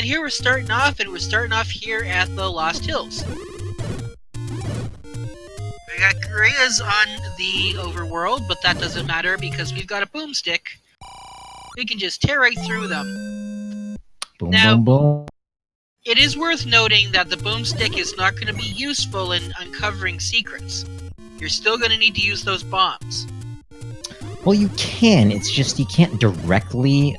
And here we're starting off, and we're starting off here at the Lost Hills. We got gorillas on the overworld, but that doesn't matter because we've got a boomstick. We can just tear right through them. Boom, Now, boom, boom. It is worth noting that the boomstick is not going to be useful in uncovering secrets. You're still going to need to use those bombs. Well, you can. It's just you can't directly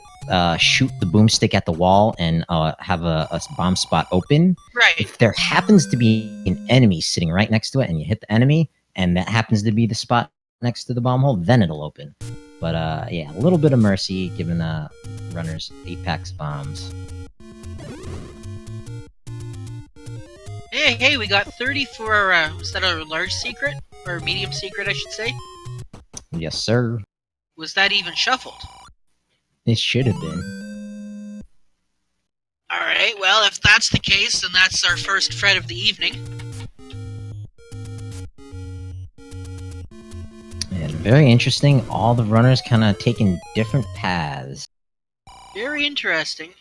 shoot the boomstick at the wall and have a bomb spot open. Right. If there happens to be an enemy sitting right next to it, and you hit the enemy, and that happens to be the spot next to the bomb hole, then it'll open. But yeah, a little bit of mercy given runners 8 packs of bombs. Hey, we got 30 for, was that a large secret? Or medium secret, I should say? Yes, sir. Was that even shuffled? It should have been. Alright, well, if that's the case, then that's our first Fred of the evening. And very interesting, all the runners kind of taking different paths. Very interesting.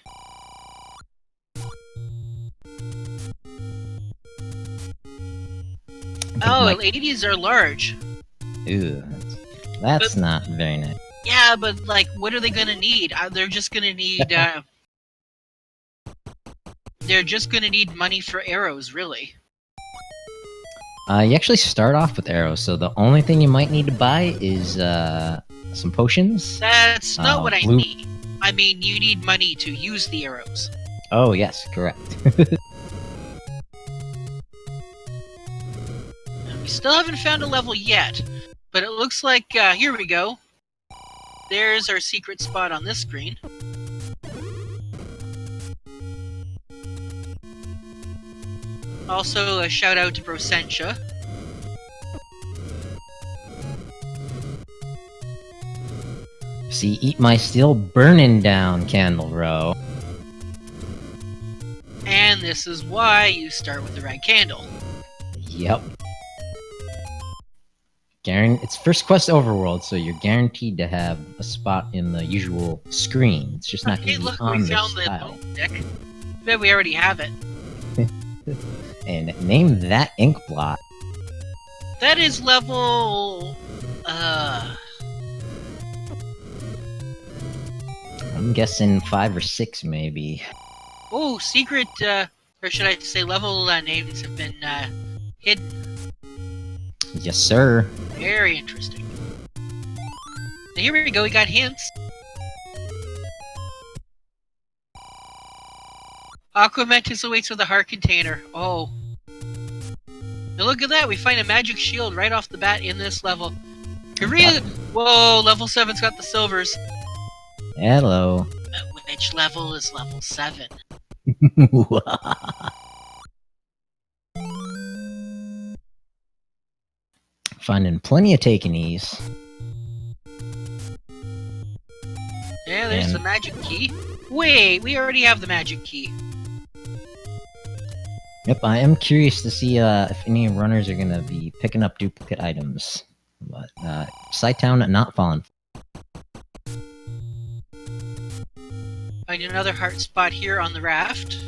Oh, ladies are large. Ooh, that's not very nice. Yeah, but, like, what are they gonna need? They're just gonna need, they're just gonna need money for arrows, really. You actually start off with arrows, so the only thing you might need to buy is, some potions. That's not what I need. I mean, you need money to use the arrows. Oh, yes, correct. We still haven't found a level yet, but it looks like, here we go. There's our secret spot on this screen. Also, a shout out to Brosentia. See, eat my still burning down, Candle Row. And this is why you start with the red candle. Yep. It's first quest overworld, so you're guaranteed to have a spot in the usual screen. It's just not going to be on we this found tile. the deck. Bet we already have it. And name that ink blot. That is level... I'm guessing 5 or 6, maybe. Oh, secret, or should I say level names have been, hidden. Yes, sir. Very interesting. Now here we go, we got hints. Aquamentus awaits with a heart container. Oh. Now look at that, we find a magic shield right off the bat in this level. Whoa, level 7's got the silvers. Hello. Which level is level 7? Finding plenty of takenees. Yeah, there's the magic key. Wait, we already have the magic key. Yep, I am curious to see if any runners are gonna be picking up duplicate items. But, Sighttown not falling. Find another heart spot here on the raft.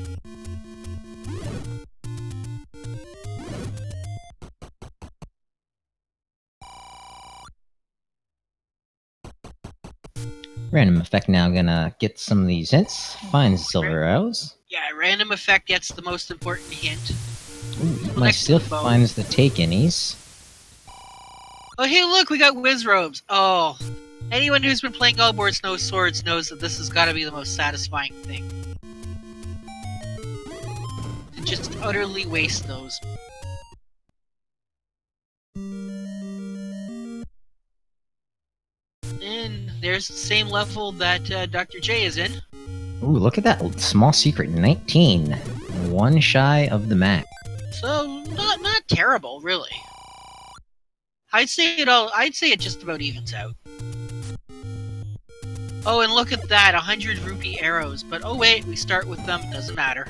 Random effect now gonna get some of these hints. Find silver arrows. Yeah, random effect gets the most important hint. Ooh, my still finds the take-inies. Oh, hey, look, we got whiz robes. Oh, anyone who's been playing All Boards No Swords knows that this has got to be the most satisfying thing. To just utterly waste those. And there's the same level that Dr. J is in. Ooh, look at that small secret, 19. One shy of the max. So, not terrible, really. I'd say it just about evens out. Oh, and look at that, 100 rupee arrows. But oh wait, we start with them, doesn't matter.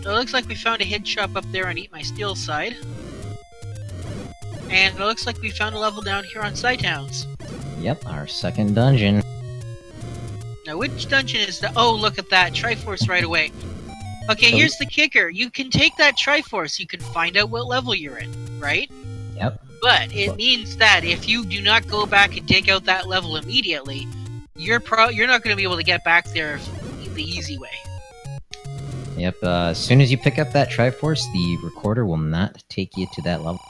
So it looks like we found a hid shop up there on Eat My Steel side. And it looks like we found a level down here on Scythounds. Yep, our second dungeon. Now, which dungeon is that? Oh, look at that. Triforce right away. Okay, So- here's the kicker. You can take that Triforce. You can find out what level you're in, right? Yep. But it means that if you do not go back and dig out that level immediately, you're not going to be able to get back there the easy way. Yep, as soon as you pick up that Triforce, the recorder will not take you to that level.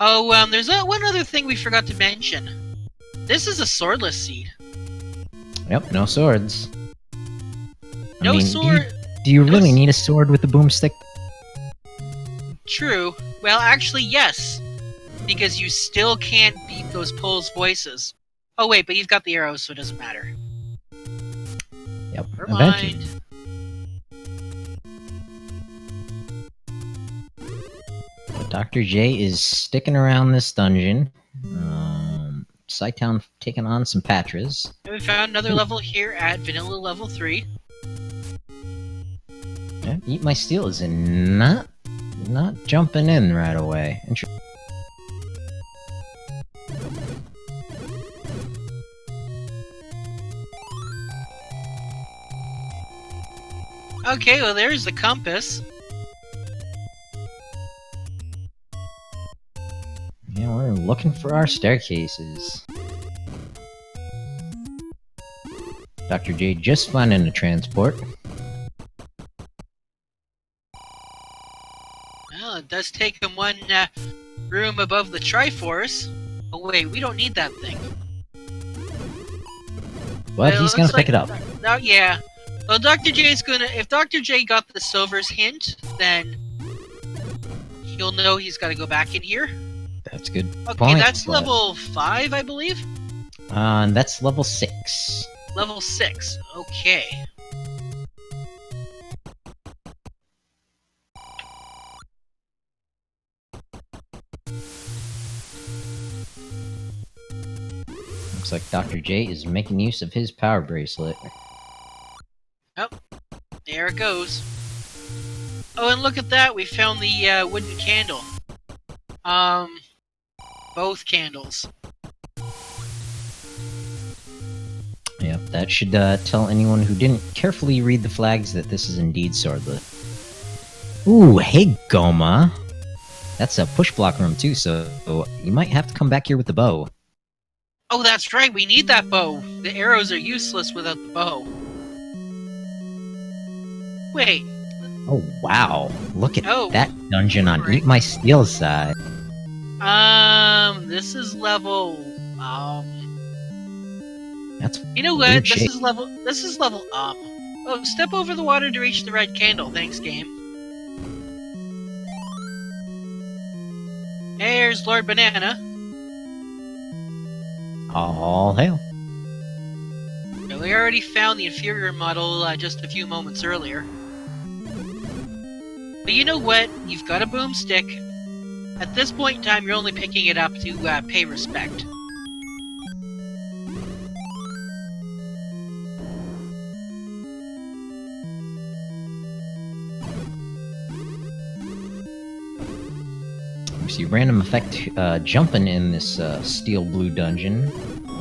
Oh, there's one other thing we forgot to mention. This is a swordless seed. Yep, no swords. No sword. Do you really need a sword with the boomstick? True. Well, actually, yes. Because you still can't beat those Poles' voices. Oh, wait, but you've got the arrows, so it doesn't matter. Yep, Never eventually. mind. Dr. J is sticking around this dungeon. Scytown taking on some Patras. And we found another level here at Vanilla Level 3. Yeah, Eat My Steel is not jumping in right away. Okay, well, there's the compass. Yeah, we're looking for our staircases. Dr. J just finding a transport. Well, it does take him one room above the Triforce. Oh, wait, we don't need that thing. But Well, he's it gonna looks pick it like- up. Oh, yeah. Well, Dr. J's gonna... If Dr. J got the Silver's hint, then he'll know he's gotta go back in here. That's good. Okay, point, that's but- level 5, I believe? And that's level 6. Level 6. Okay. Looks like Dr. J is making use of his power bracelet. There it goes. Oh, and look at that. We found the wooden candle. Both candles. Yep, that should tell anyone who didn't carefully read the flags that this is indeed swordless. Ooh, hey Goma! That's a push block room too, so you might have to come back here with the bow. Oh, that's right. We need that bow. The arrows are useless without the bow. Wait. Oh wow, look at Oh. that dungeon on Alright. Eat My Steel side. This is level... That's You know what? weird This shape. is level... Oh, step over the water to reach the red candle. Thanks, game. There's Lord Banana. all hail. Now, we already found the inferior model just a few moments earlier. But you know what? You've got a boomstick. At this point in time, you're only picking it up to pay respect. We see random effect jumping in this steel blue dungeon.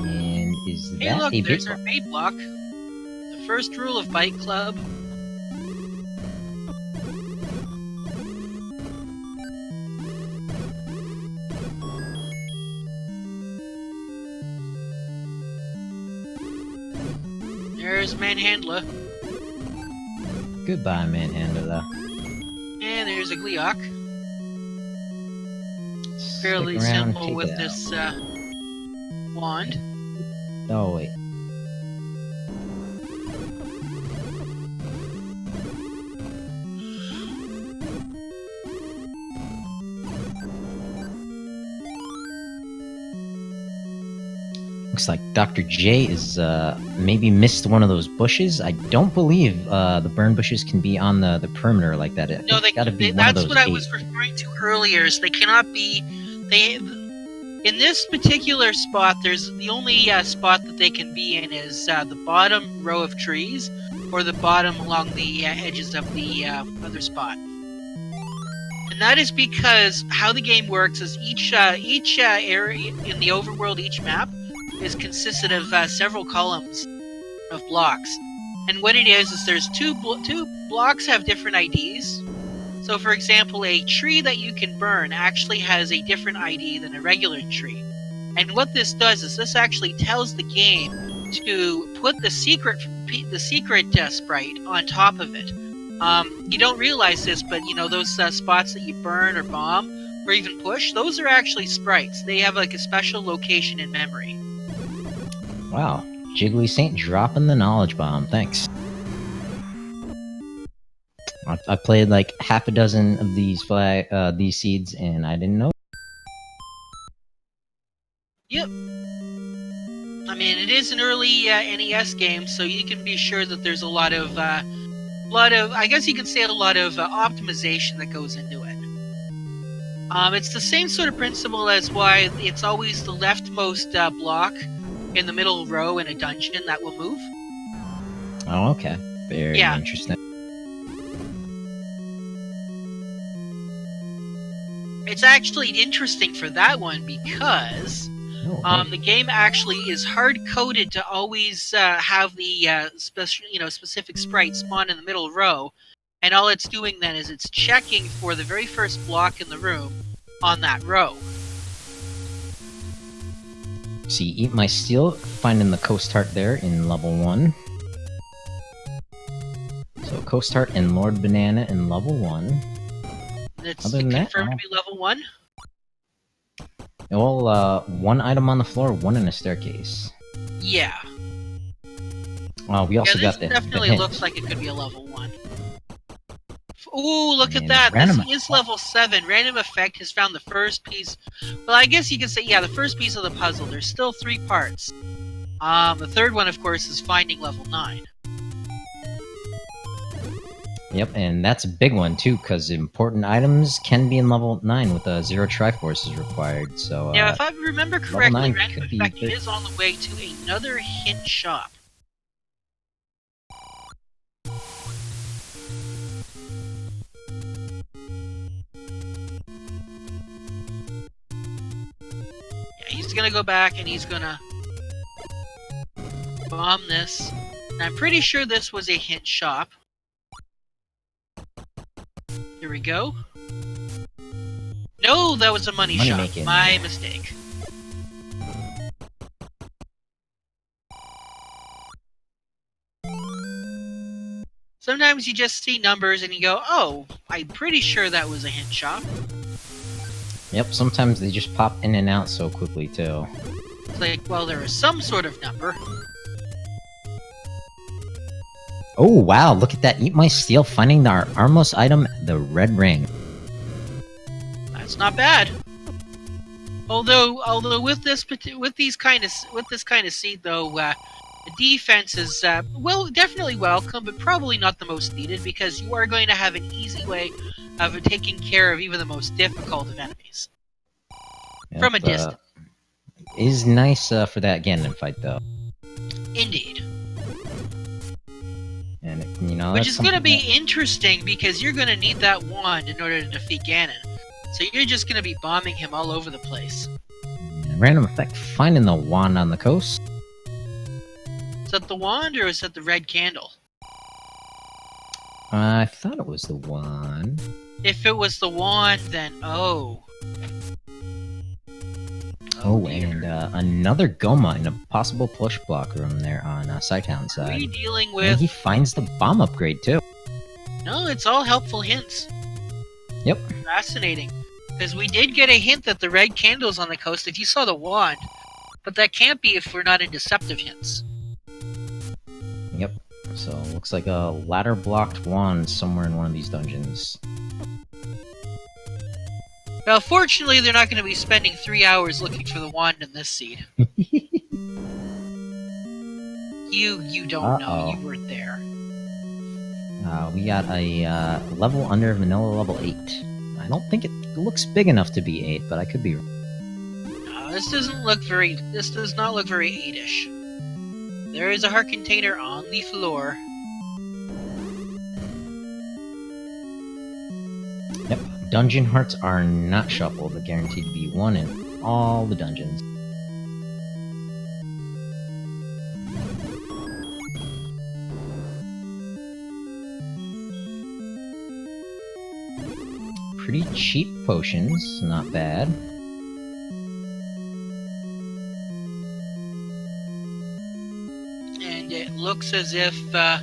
And is Hey, that look, a there's big our bait block. The first rule of Bike Club. There's Manhandler. Goodbye, Manhandler. And there's a Gleeok. Stick Fairly around, simple take with it out. this wand. Oh, wait. Looks like Dr. J is maybe missed one of those bushes. I don't believe the burn bushes can be on the perimeter like that. I No, think they it's gotta be one of that's those what I gates. was referring to earlier. Is they cannot be. They in this particular spot. There's the only spot that they can be in is the bottom row of trees, or the bottom along the edges of the other spot. And that is because how the game works is each area in the overworld, each map, is consisted of several columns of blocks. And what it is there's two blocks have different IDs. So, for example, a tree that you can burn actually has a different ID than a regular tree. And what this does is this actually tells the game to put the secret sprite on top of it. You don't realize this, but you know those spots that you burn or bomb or even push, those are actually sprites. They have like a special location in memory. Wow. Jiggly Saint dropping the knowledge bomb. Thanks. I played like half a dozen of these seeds, and I didn't know. Yep. I mean, it is an early NES game, so you can be sure that there's a lot of, I guess you could say a lot of optimization that goes into it. It's the same sort of principle as why it's always the leftmost block in the middle row in a dungeon that will move. Oh, okay. Very interesting. It's actually interesting for that one because the game actually is hard-coded to always have the specific sprite spawn in the middle row, and all it's doing then is it's checking for the very first block in the room on that row. See, Eat My Steel, finding the Coast Heart there in level 1. So Coast Heart and Lord Banana in level 1. It's Other than confirmed that, to be level 1. Well, one item on the floor, one in a staircase. Yeah. We also got the definitely hint. looks like it could be a level 1. Ooh, look at And that! random This is level 7. Random Effect has found the first piece. Well, I guess you could say, yeah, the first piece of the puzzle. There's still 3 parts. The third one, of course, is finding level 9. Yep, and that's a big one too, because important items can be in level 9 with 0 Triforce is required. So now, if I remember correctly, 9 Random could be Effect big. is on the way to another hint shop. Yeah, he's gonna go back and he's gonna bomb this. And I'm pretty sure this was a hint shop. Here we go. No, that was a money shop. making. My mistake. Sometimes you just see numbers and you go, oh, I'm pretty sure that was a hint shop. Yep, sometimes they just pop in and out so quickly too. It's like, well, there is some sort of number. Oh wow, look at that! Eat My Steel, finding our armmost item, the red ring. That's not bad. Although with this kind of seed though, the defense is definitely welcome, but probably not the most needed because you are going to have an easy way of taking care of even the most difficult of enemies from a distance. Is nice for that Ganon fight though. Indeed. And you know, which is going to be interesting because you're going to need that wand in order to defeat Ganon. So you're just going to be bombing him all over the place. Random Effect finding the wand on the coast. Is that the wand or is that the red candle? I thought it was the wand. If it was the wand, then oh. Oh, and another Goma in a possible push block room there on Sighthound side. What are you dealing with? And he finds the bomb upgrade too. No, it's all helpful hints. Yep. Fascinating. Because we did get a hint that the red candle's on the coast if you saw the wand. But that can't be if we're not in deceptive hints. Yep. So, looks like a ladder-blocked wand somewhere in one of these dungeons. Well, fortunately, they're not going to be spending 3 hours looking for the wand in this seed. You don't know. You weren't there. We got a level under vanilla level 8. I don't think it looks big enough to be 8, but I could be wrong. No, this does not look very 8-ish. There is a heart container on the floor. Yep, Dungeon hearts are not shuffled, but guaranteed to be one in all the dungeons. Pretty cheap potions, not bad. And it looks as if, yeah,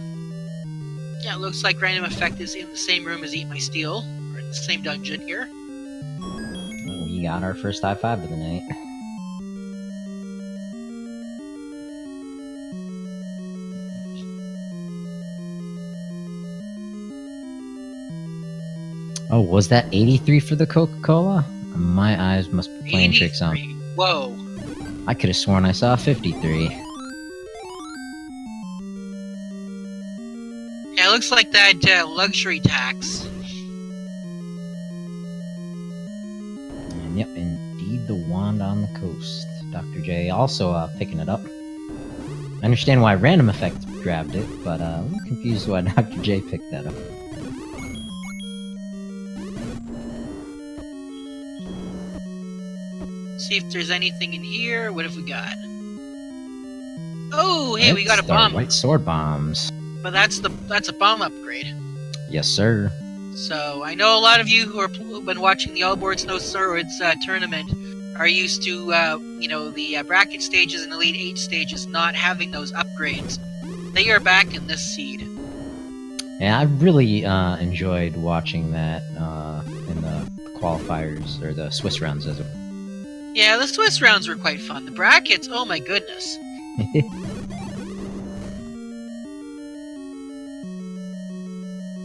it looks like Random Effect is in the same room as Eat My Steel, or in the same dungeon here. We got our first high five of the night. Oh, was that 83 for the Coca-Cola? My eyes must be playing tricks on me. Whoa. I could have sworn I saw 53. Yeah, it looks like that luxury tax. And yep, indeed the wand on the coast. Dr. J also picking it up. I understand why Random Effect grabbed it, but I'm confused why Dr. J picked that up. See if there's anything in here. What have we got? Oh, hey, we got a bomb. White sword bombs. But that's a bomb upgrade. Yes, sir. So I know a lot of you who've been watching the All Boards No Swords tournament are used to the bracket stages and Elite 8 stages not having those upgrades. They are back in this seed. Yeah, I really enjoyed watching that in the qualifiers or the Swiss rounds as well. Yeah, the Swiss rounds were quite fun. The brackets, oh my goodness.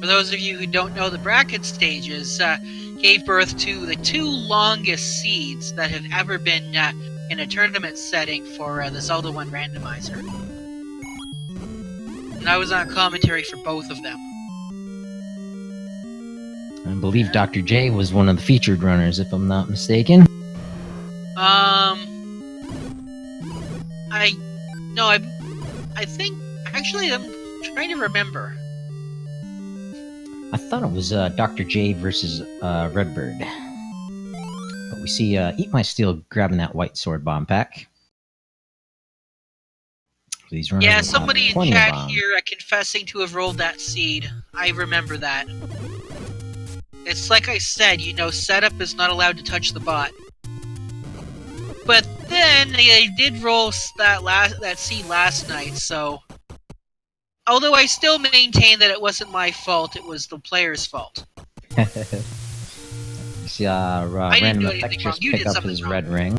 For those of you who don't know, the bracket stages gave birth to the two longest seeds that have ever been in a tournament setting for the Zelda 1 Randomizer. And I was on commentary for both of them. I believe Dr. J was one of the featured runners, if I'm not mistaken. I think, actually, I'm trying to remember. I thought it was Dr. J versus Redbird. But we see Eat My Steel grabbing that white sword bomb pack. These runners Yeah, somebody in chat bomb. here confessing to have rolled that seed. I remember that. It's like I said, setup is not allowed to touch the bot. But then they did roll that seed last night, so... Although I still maintain that it wasn't my fault, it was the player's fault. See, Random Effect just pick up his red ring.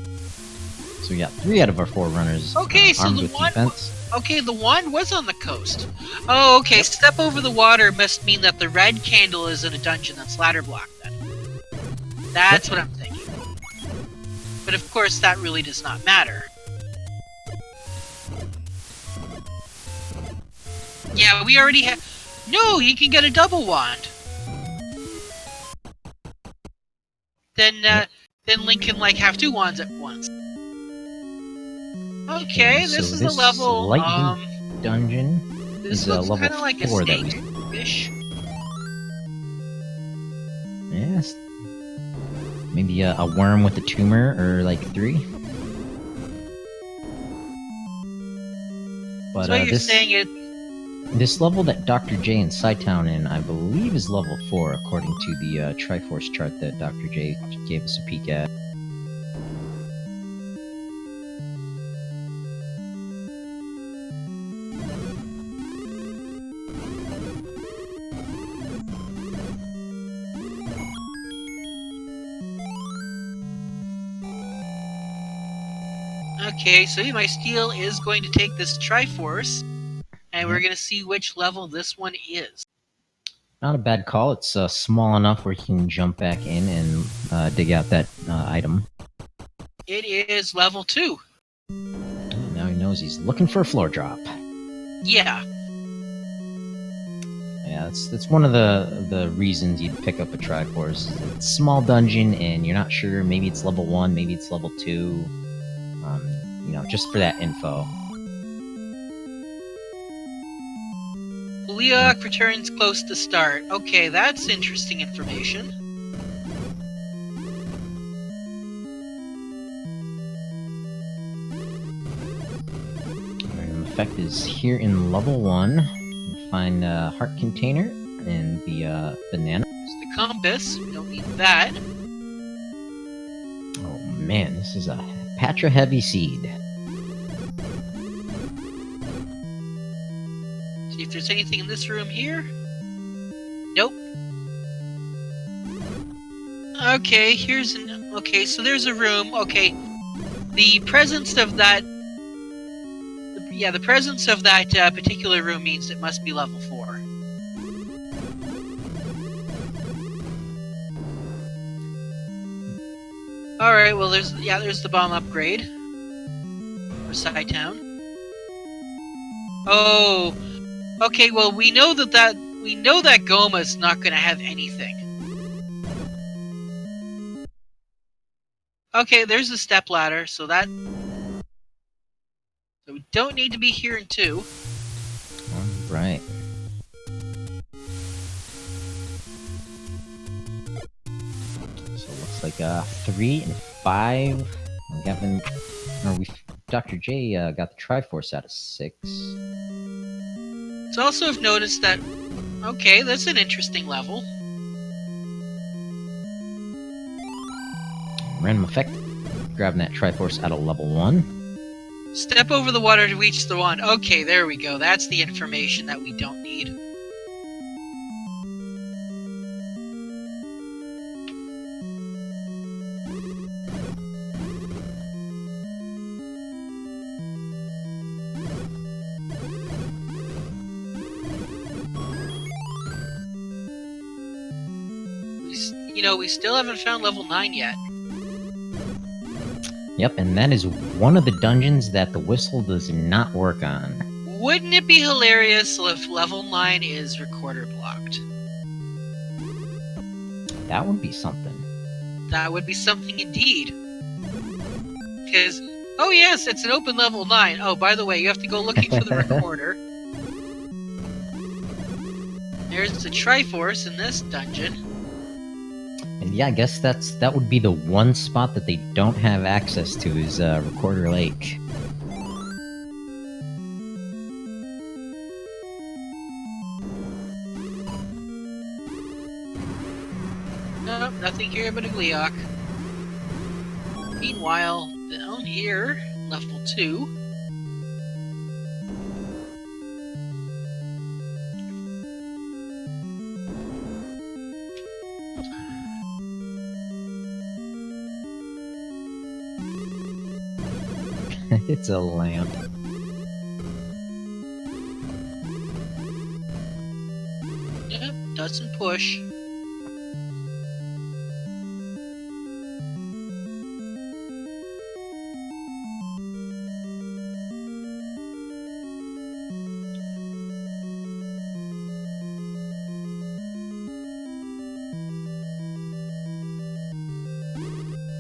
So we got 3 out of our 4 runners okay, so armed the with wand, defense. okay, the wand was on the coast. Oh, okay, yep. Step over the water must mean that the red candle is in a dungeon that's ladder blocked then. That's what I'm thinking. But of course, that really does not matter. Yeah, we already have... No, he can get a double wand! Then Link can, have 2 wands at once. Okay, so this is a level, lightning dungeon this is looks level kind of like 4 a that we... snake-ish. Yes. Maybe a worm with a tumor, or 3. But so you're saying it... This level that Dr. J and Sci-Town in, I believe, is level 4, according to the Triforce chart that Dr. J gave us a peek at. Okay, so My Steel is going to take this Triforce, and we're going to see which level this one is. Not a bad call. It's small enough where you can jump back in and dig out that item. It is level 2. Now he knows he's looking for a floor drop. Yeah. Yeah, that's one of the reasons you'd pick up a Triforce. It's a small dungeon, and you're not sure. Maybe it's level 1, maybe it's level 2. Just for that info. Leok returns close to start. Okay, that's interesting information. effect is here in level 1. You find a heart container and the banana. There's the compass. We don't need that. Oh man, this is a Patra heavy seed. See if there's anything in this room here. Nope. Okay, here's an... Okay, so there's a room. Okay, the presence of that... Yeah, the presence of that particular room means it must be level 4. Alright, well there's the bomb upgrade. For Side Town. Oh, okay, well we know that Goma's not gonna have anything. Okay, there's a step ladder, so we don't need to be here in 2. Alright. So it looks like 3 and 5. Dr. J got the Triforce out of 6. It's also have noticed that... Okay, that's an interesting level. Random effect. Grabbing that Triforce out of level 1. Step over the water to reach the wand. Okay, there we go. That's the information that we don't need. We still haven't found level 9 yet. Yep, and that is one of the dungeons that the whistle does not work on. Wouldn't it be hilarious if level 9 is recorder blocked? That would be something. That would be something indeed. Because, oh yes, it's an open level 9. Oh, by the way, you have to go looking for the recorder. There's the Triforce in this dungeon. And yeah, I guess that would be the one spot that they don't have access to is Recorder Lake. Nope, nothing here but a Gleeok. Meanwhile, down here, level 2. It's a lamp. Yep, doesn't push.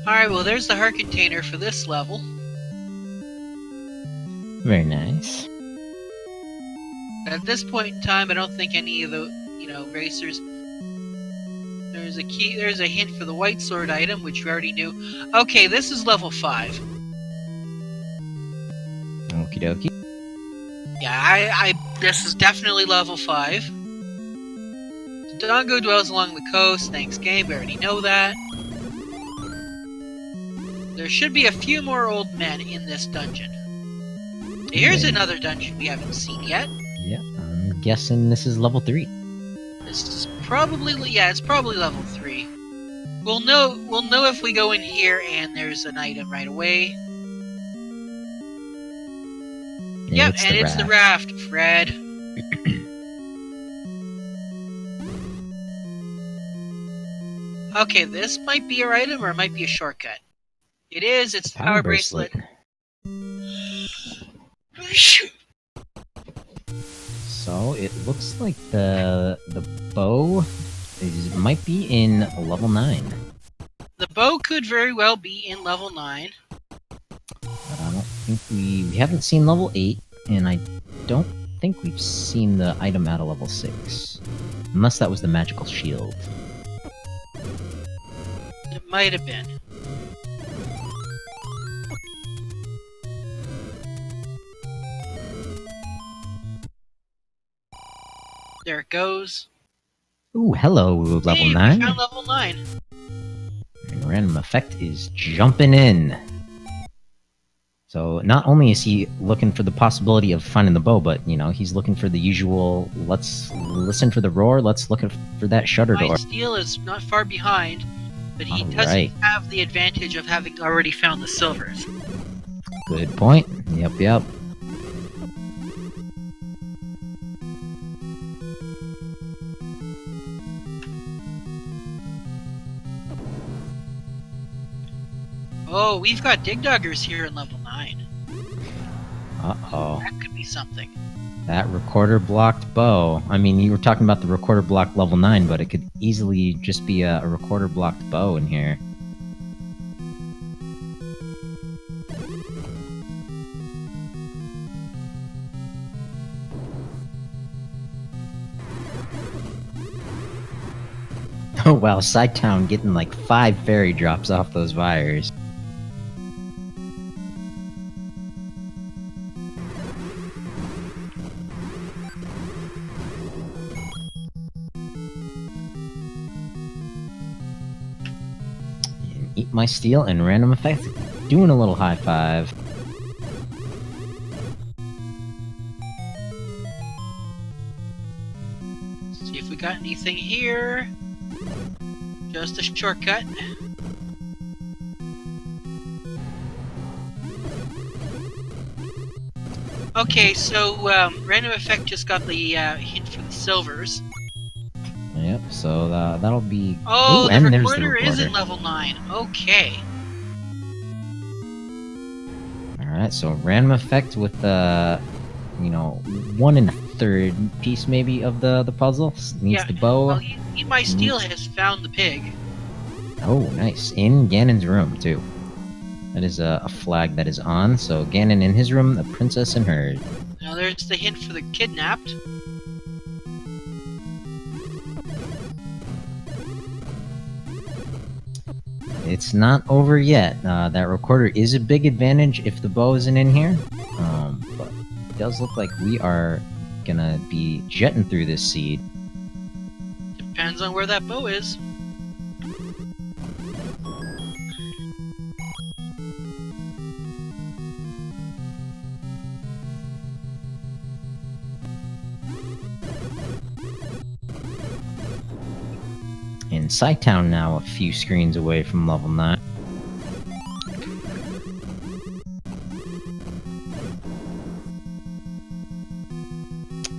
Alright, well there's the heart container for this level. Very nice. At this point in time, I don't think any of the, racers... There's a hint for the white sword item, which we already knew. Okay, this is level 5. Okie dokie. Yeah, this is definitely level 5. Dongo dwells along the coast, thanks game, we already know that. There should be a few more old men in this dungeon. Here's another dungeon we haven't seen yet. Yeah, I'm guessing this is level 3. This is probably... Yeah, it's probably level 3. We'll know if we go in here and there's an item right away. Yep, and it's the raft, Fred. Okay, this might be our item or it might be a shortcut. It is, it's the power bracelet. So it looks like the bow might be in level 9. The bow could very well be in level 9. But I don't think we haven't seen level 8, and I don't think we've seen the item out of level 6. Unless that was the magical shield. It might have been. There it goes. Ooh, hello, level Hey, 9. we found level 9. And Random Effect is jumping in. So not only is he looking for the possibility of finding the bow, but he's looking for the usual. Let's listen for the roar. Let's look for that shutter My door. steel is not far behind, but he All doesn't right. have the advantage of having already found the silvers. Good point. Yep. Oh, we've got dig duggers here in level 9. Uh-oh. That could be something. That recorder blocked bow. I mean, you were talking about the recorder block level 9, but it could easily just be a recorder blocked bow in here. Oh wow, Sidetown getting like 5 fairy drops off those wires. And Eat My Steel and Random Effect doing a little high five. See if we got anything here. Just a shortcut. Okay, so Random Effect just got the hint for the silvers. Yep, so that'll be... Oh, Ooh, the and there's the recorder is recorder. in level 9. Okay. Alright, so Random Effect with the, 1 1/3 piece maybe of the puzzle. Needs Yeah, the bow. Well, Eat My Steel has found the pig. Oh, nice. In Ganon's room, too. That is a flag that is on. So Ganon in his room, the princess in hers. Now there's the hint for the kidnapped. It's not over yet. That recorder is a big advantage if the bow isn't in here. But it does look like we are gonna be jetting through this seed. Depends on where that bow is. In Sidetown now, a few screens away from level 9.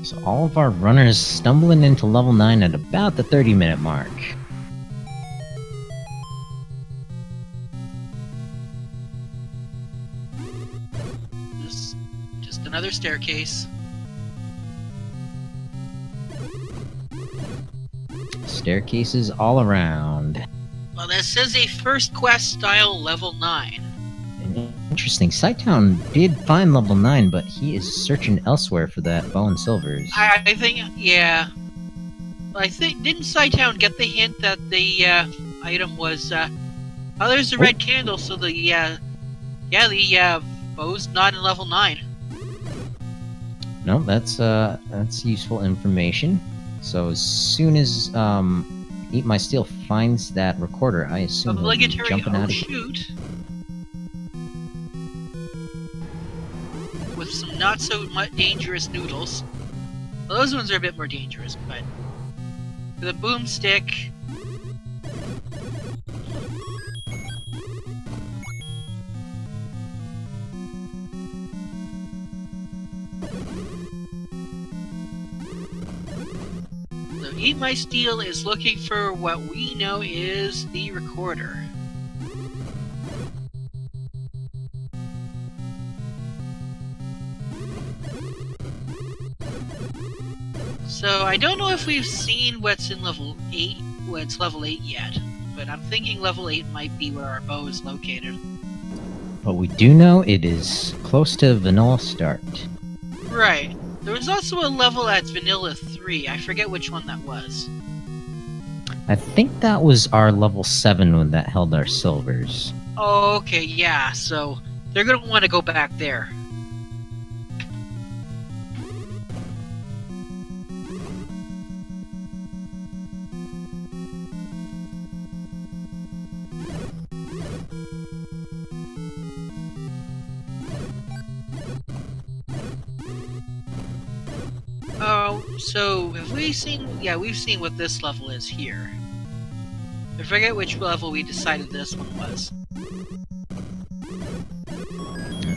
So all of our runners stumbling into level 9 at about the 30-minute mark. This just another staircase. Staircases all around. Well, that says a first quest style level 9. Interesting. Sidetown did find level 9, but he is searching elsewhere for that bow and silvers. I think, yeah. I think, didn't Sidetown get the hint that the item was, oh, there's the red candle, so the, the bow's not in level 9. No, that's useful information. So as soon as Eat My Steel finds that recorder, I assume he'll be Obligatory, jumping out of shoot. With some not so dangerous noodles. Well, those ones are a bit more dangerous, but with a boomstick. So Eat My Steel is looking for what we know is the recorder. So I don't know if we've seen what's in level 8, what's level 8 yet, but I'm thinking level 8 might be where our bow is located. But we do know it is close to vanilla start. Right. There was also a level at Vanilla 3. I forget which one that was. I think that was our level 7 one that held our silvers. Oh, okay, yeah, so they're gonna want to go back there. So, So, have we seen... Yeah, we've seen what this level is here. I forget which level we decided this one was.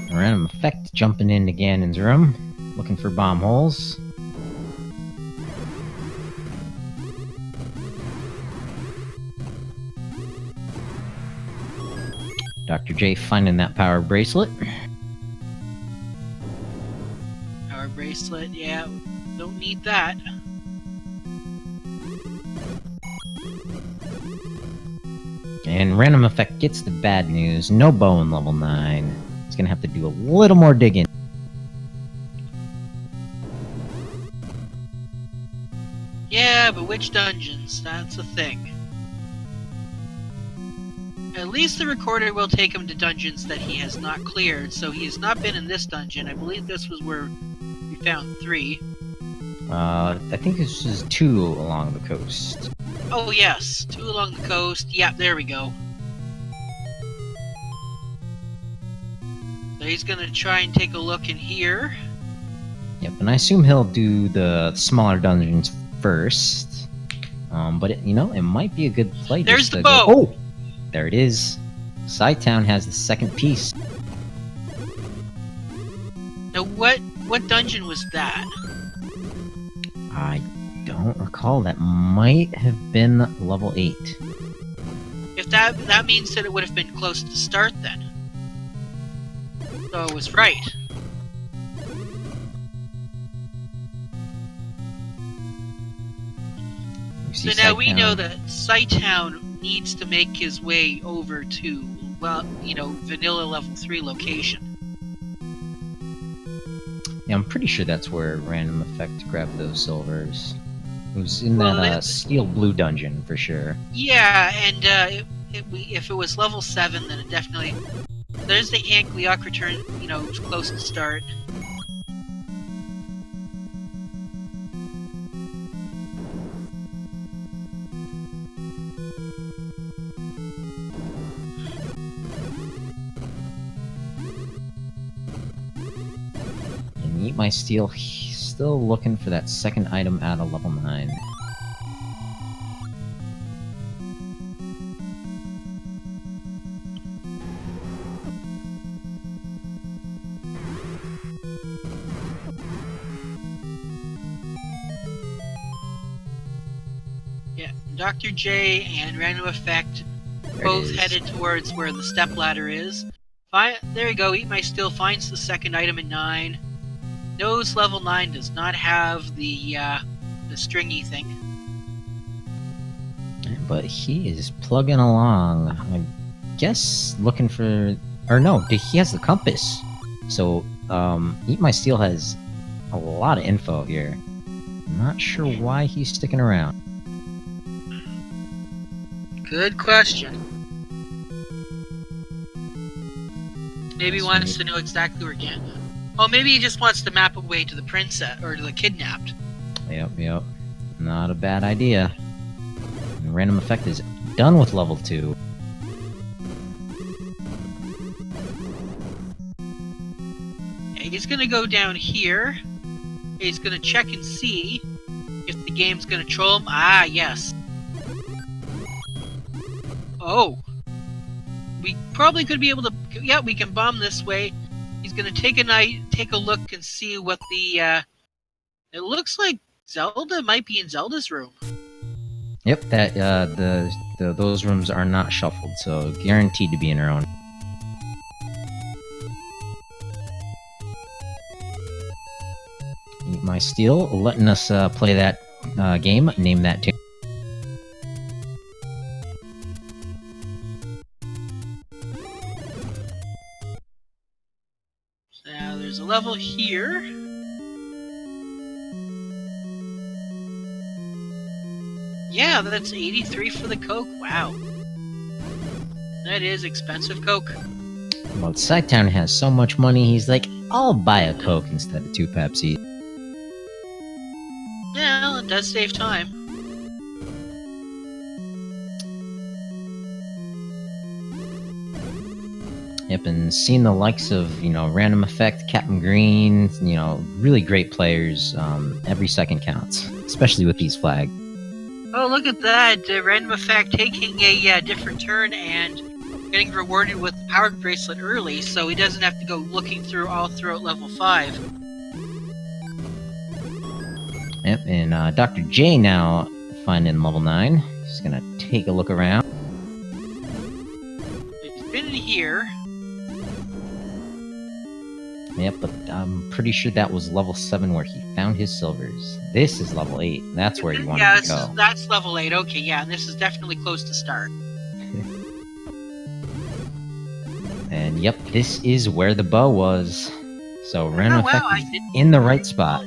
Random effect jumping into Ganon's room, looking for bomb holes. Dr. J finding that power bracelet. Power bracelet, yeah. Don't need that. And Random Effect gets the bad news. No bow in level 9. He's gonna have to do a little more digging. Yeah, but which dungeons? That's the thing. At least the recorder will take him to dungeons that he has not cleared, so he has not been in this dungeon. I believe this was where we found 3. I think this is 2 along the coast. Oh yes, 2 along the coast. Yeah, there we go. So he's gonna try and take a look in here. Yep, and I assume he'll do the smaller dungeons first. But it might be a good play. There's just the to bow! Go. Oh! There it is. Side-Town has the second piece. Now what dungeon was that? I don't recall. That might have been level 8. If that means that it would have been close to start then. So I was right. So now we know that Side-Town needs to make his way over to, well, vanilla level 3 location. Yeah, I'm pretty sure that's where Random Effect grabbed those silvers. It was in that steel blue dungeon for sure. Yeah, and if it was level 7, then it definitely... There's the Ankh-Leok return, close to start. And Eat My Steel, still looking for that second item out of level 9. Yeah, Dr. J and Random Effect both headed towards where the stepladder is. There you go, Eat My Steel finds the second item in 9. Knows level 9 does not have the stringy thing. But he is plugging along. I guess looking for... Or no, he has the compass. So, Eat My Steel has a lot of info here. Not sure why he's sticking around. Good question. Maybe he wants to know exactly where Ganon... Oh, maybe he just wants to map away to the princess, or to the kidnapped. Yep. Not a bad idea. And Random Effect is done with level 2. Yeah, he's gonna go down here. He's gonna check and see if the game's gonna troll him. Ah, yes. Oh. We probably could be able to... Yeah, we can bomb this way. He's gonna take a look and see what the... It looks like Zelda might be in Zelda's room. Yep, that those rooms are not shuffled, so guaranteed to be in her own. Eat My Steel, letting us play that game, name that tune. So now there's a level here. Yeah, that's 83 for the Coke. Wow. That is expensive Coke. Well, Side-Town has so much money, he's like, I'll buy a Coke instead of 2 Pepsi. Yeah, well, it does save time. Yep, and seeing the likes of, Random Effect, Captain Green, really great players, every second counts, especially with these flags. Oh, look at that! Random Effect taking a different turn and getting rewarded with the Power Bracelet early, so he doesn't have to go looking through all throughout level 5. Yep, and Dr. J now finding level 9. Just gonna take a look around. He's been in here. Yep, but I'm pretty sure that was level 7 where he found his silvers. This is level 8. That's where you want to go. That's level 8. Okay, yeah, and this is definitely close to start. And yep, this is where the bow was. So Random Effect is didn't in the right spot.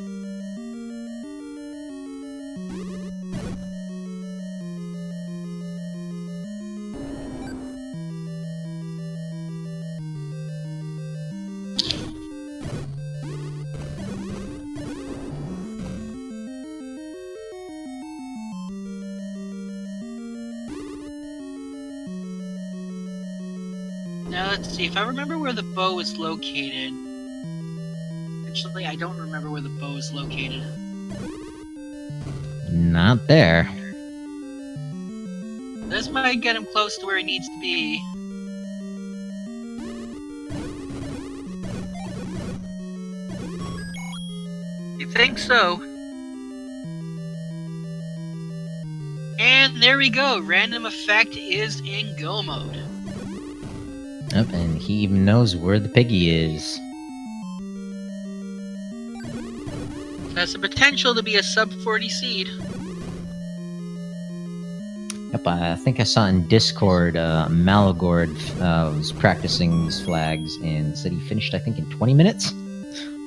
Now let's see, if I remember where the bow is located. Actually, I don't remember where the bow is located. Not there. This might get him close to where he needs to be. You think so? And there we go, Random Effect is in go mode. Yep, and he even knows where the piggy is. Has the potential to be a sub 40 seed. Yep, I think I saw in Discord, Malagord was practicing these flags and said he finished, I think, in 20 minutes.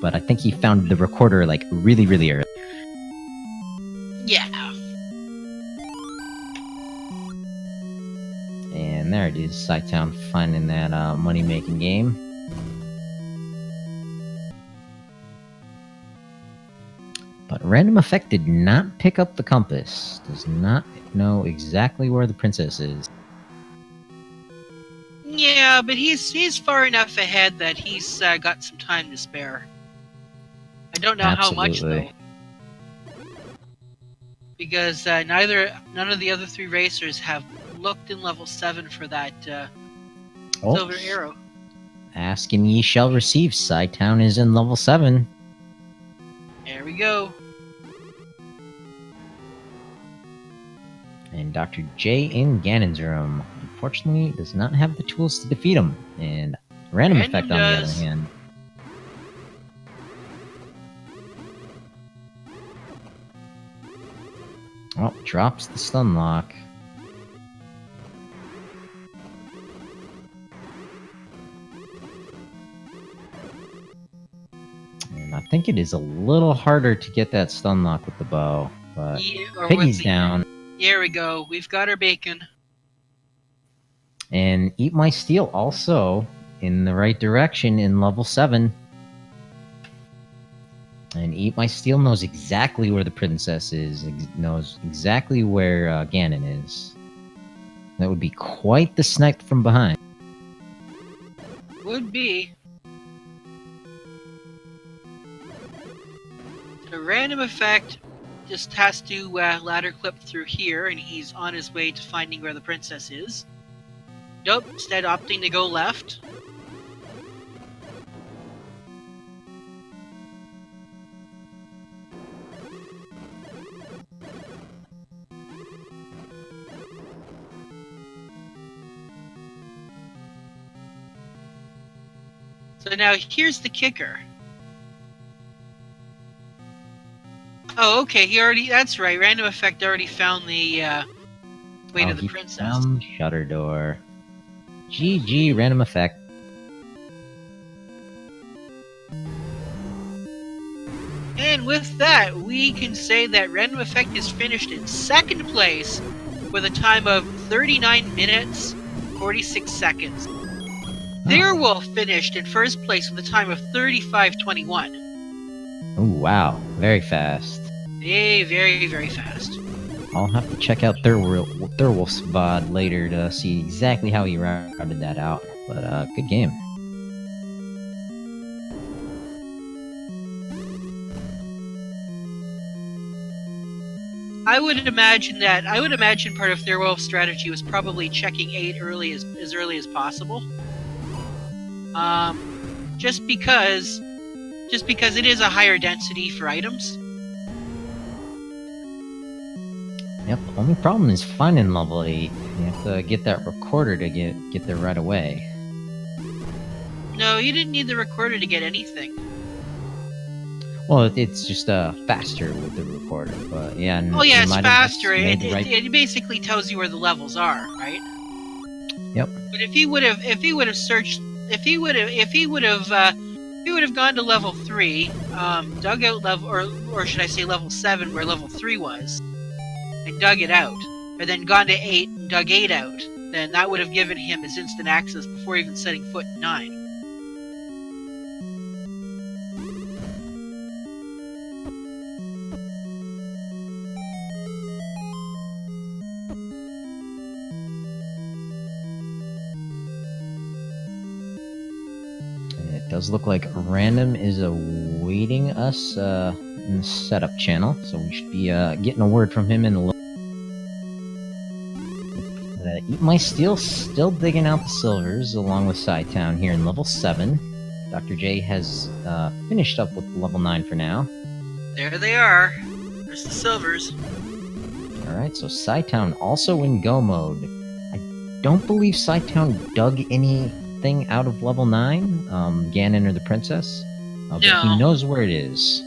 But I think he found the recorder, like, really, really early. Yeah. And there it is, Sci-Town finding that money-making game. But Random Effect did not pick up the compass. Does not know exactly where the princess is. Yeah, but he's far enough ahead that he's got some time to spare. I don't know how much though, because none of the other 3 racers have looked in level 7 for that silver arrow. Ask and ye shall receive. Sci-Town is in level 7. There we go. And Dr. J in Ganon's room, unfortunately, does not have the tools to defeat him. And Random Effect, on the other hand. Oh, drops the stun lock. And I think it is a little harder to get that stun lock with the bow, but Piggy's down. Here we go. We've got our bacon. And Eat My Steel also in the right direction in level 7. And Eat My Steel knows exactly where the princess is, knows exactly where Ganon is. That would be quite the snipe from behind. Would be. The Random Effect just has to ladder clip through here, and he's on his way to finding where the princess is. Nope, instead opting to go left. So now here's the kicker. Oh, okay, that's right, Random Effect already found the way to the princess. Found Shutter Door. GG, Random Effect. And with that, we can say that Random Effect is finished in 2nd place with a time of 39 minutes, 46 seconds. Theirwolf finished in 1st place with a time of 35:21. Oh, wow. Very fast. Very, very, very fast. I'll have to check out Theirwolf's VOD later to see exactly how he rounded that out. But good game. I would imagine part of their wolf strategy was probably checking 8 as early as possible. Just because it is a higher density for items. Yep, the only problem is finding level 8. You have to get that recorder to get there right away. No, you didn't need the recorder to get anything. Well, it's just faster with the recorder, but yeah. Oh yeah, it's faster. It basically tells you where the levels are, right? Yep. But if he would have gone to level 3, dug out level, or should I say level 7, where level 3 was, and dug it out, and then gone to 8 and dug 8 out, then that would have given him his instant access before even setting foot in 9. It does look like Random is awaiting us in the setup channel, so we should be getting a word from him in a little. Eat My Steel still digging out the silvers along with Sci-Town here in level 7. Dr. J has finished up with level 9 for now. There they are. There's the silvers. Alright, so Sci-Town also in go mode. I don't believe Sci-Town dug anything out of level 9, Ganon or the Princess. But No. he knows where it is.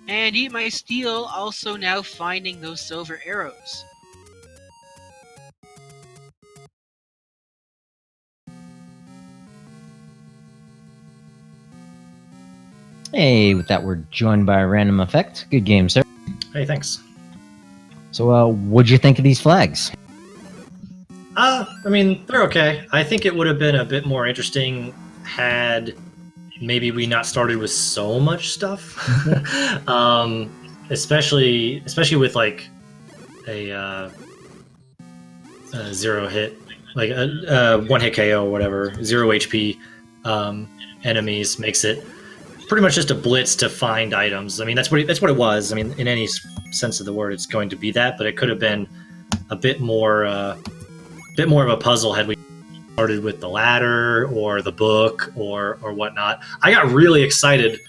And Eat My Steel also now finding those silver arrows. Hey, with that we're joined by a Random Effect. Good game, sir. Hey, thanks. So, what'd you think of these flags? I mean, they're okay. I think it would have been a bit more interesting had maybe we not started with so much stuff. especially with like a zero hit, like a one hit KO or whatever, 0 HP enemies makes it pretty much just a blitz to find items. I mean, that's what it was. I mean, in any sense of the word, it's going to be that, but it could have been a bit more of a puzzle had we started with the ladder or the book or whatnot. I got really excited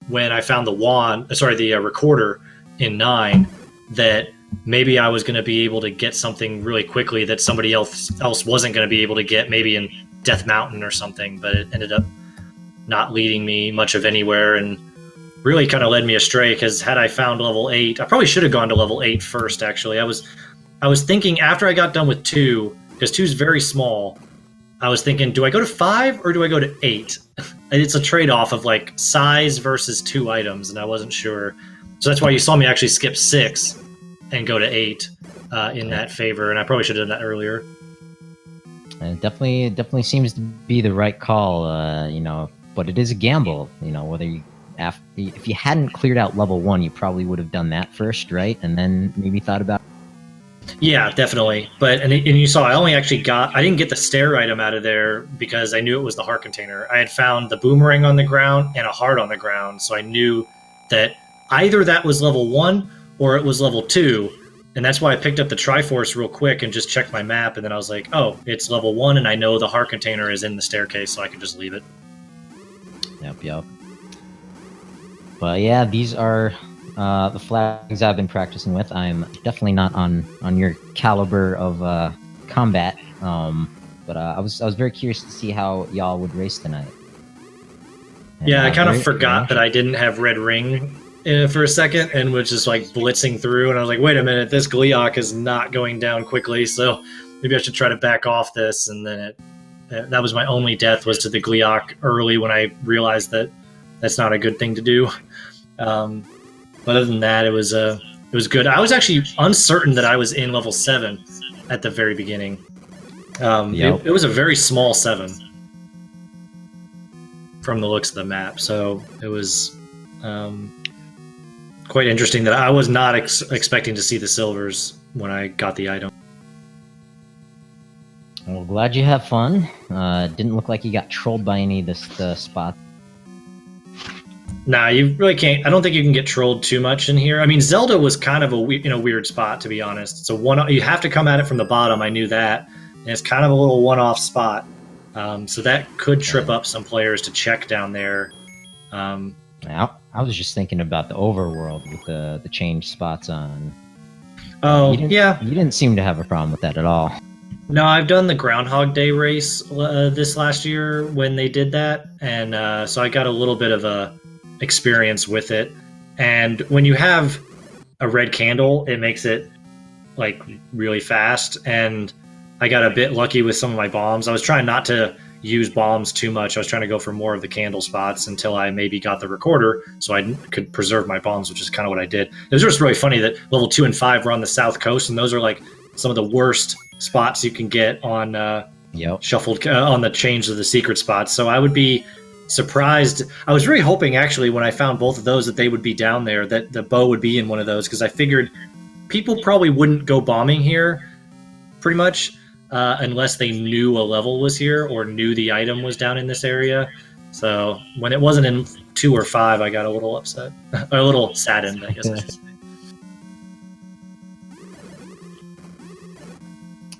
when I found the recorder in 9, that maybe I was going to be able to get something really quickly that somebody else wasn't going to be able to get, maybe in Death Mountain or something, but it ended up not leading me much of anywhere and really kind of led me astray, because had I found level 8, I probably should have gone to level 8 first, actually. I was thinking after I got done with 2, because 2 is very small, I was thinking, do I go to 5 or do I go to 8? And it's a trade-off of like size versus 2 items, and I wasn't sure. So that's why you saw me actually skip 6 and go to 8 in that favor, and I probably should have done that earlier. And it definitely seems to be the right call, but it is a gamble, whether if you hadn't cleared out level 1, you probably would have done that first, right? And then maybe thought about. Yeah, definitely. But and you saw I didn't get the stair item out of there because I knew it was the heart container. I had found the boomerang on the ground and a heart on the ground, so I knew that either that was level 1 or it was level 2, and that's why I picked up the Triforce real quick and just checked my map, and then I was like, oh, it's level 1, and I know the heart container is in the staircase, so I can just leave it. Yep. But yeah, these are the flags I've been practicing with. I'm definitely not on your caliber of combat, but I was very curious to see how y'all would race tonight. And, yeah, I kind of forgot that I didn't have red ring for a second and was just like blitzing through, and I was like, wait a minute, this Gleeok is not going down quickly, so maybe I should try to back off this, and then That was my only death, was to the Gliok early when I realized that that's not a good thing to do. But other than that, it was good. I was actually uncertain that I was in level 7 at the very beginning. It was a very small 7 from the looks of the map, so it was quite interesting that I was not expecting to see the silvers when I got the item. Well, glad you have fun. Didn't look like you got trolled by any of the spots. Nah, you really can't. I don't think you can get trolled too much in here. I mean, Zelda was kind of a weird spot, to be honest. So you have to come at it from the bottom. I knew that, and it's kind of a little one-off spot. So that could trip up some players to check down there. I was just thinking about the overworld with the changed spots on. Oh, you didn't seem to have a problem with that at all. No, I've done the Groundhog Day race this last year when they did that, and so I got a little bit of a experience with it. And when you have a red candle, it makes it like really fast, and I got a bit lucky with some of my bombs. I was trying not to use bombs too much. I was trying to go for more of the candle spots until I maybe got the recorder so I could preserve my bombs, which is kind of what I did. It was just really funny that level 2 and 5 were on the south coast, and those are like some of the worst spots you can get on shuffled on the change of the secret spots. So I would be surprised. I was really hoping, actually, when I found both of those, that they would be down there, that the bow would be in one of those, because I figured people probably wouldn't go bombing here pretty much unless they knew a level was here or knew the item was down in this area. So when it wasn't in 2 or 5, I got a little upset, or a little saddened, I guess I should say.